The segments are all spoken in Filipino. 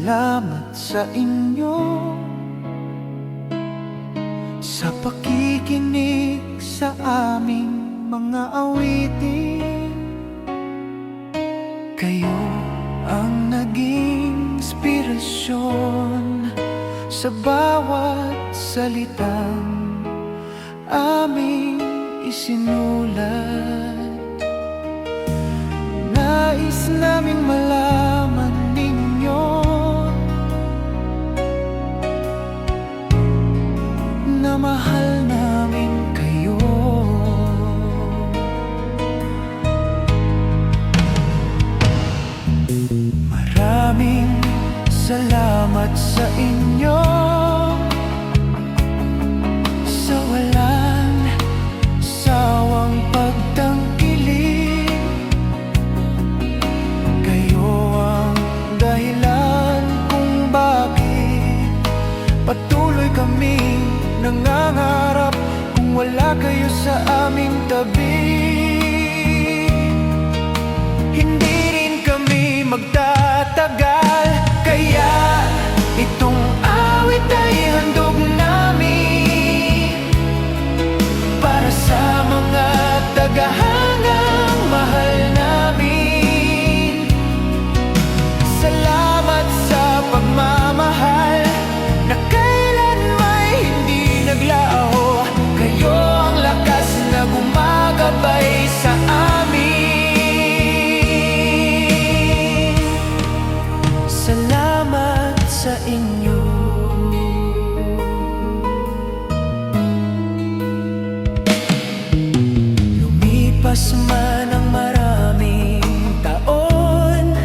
Salamat sa inyo sa pakikinig sa aming mga awitin. Kayo ang naging inspirasyon sa bawat salitang aming isinulat. Nais naming malaman ninyo na mahal namin kayo. Maraming salamat sa inyo sa walang sawang pagtangkilik. Kayo ang dahilan kung bakit patuloy kaming nangangarap. Kung wala kayo sa aming tabi, hindi rin kami magtatagal. Kaya itong awit ay handog namin para sa mga tagahangang mahal namin. Salamat sa pagmamahal na kailan may hindi naglaho. Kayo ang lakas na gumagabay sa amin. Salamat sa inyo. Lumipas man ang maraming taon,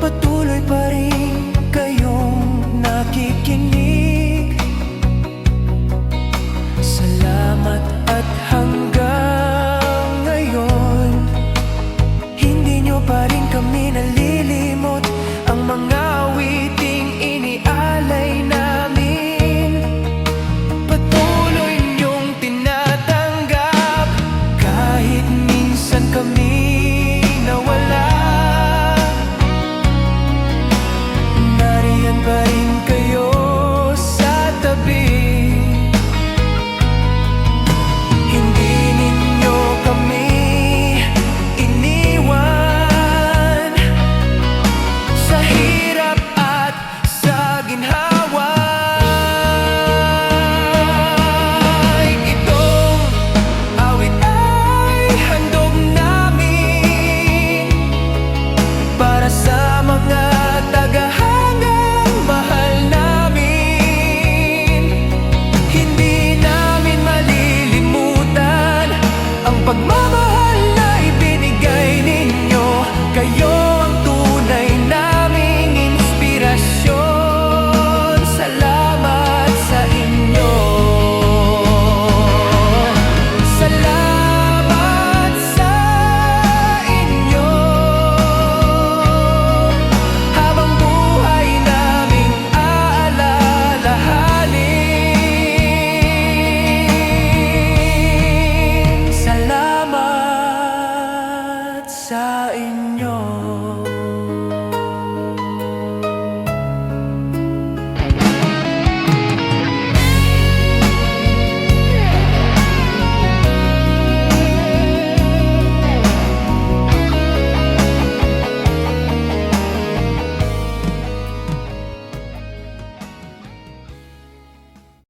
patuloy pa rin kayong nakikinig. Salamat at hanggang ngayon hindi nyo pa rin kami nalilimot. Ang mga awiting inialay namin patuloy nyong tinatanggap. Kahit minsan kami nawala, nariyan pa rin kayo sa tabi. Hindi ninyo kami iniwan sa hirap at sa ginhawa. Itong awit ay handog namin para sa mga tagahangang mahal namin. Hindi namin malilimutan ang pagmamahal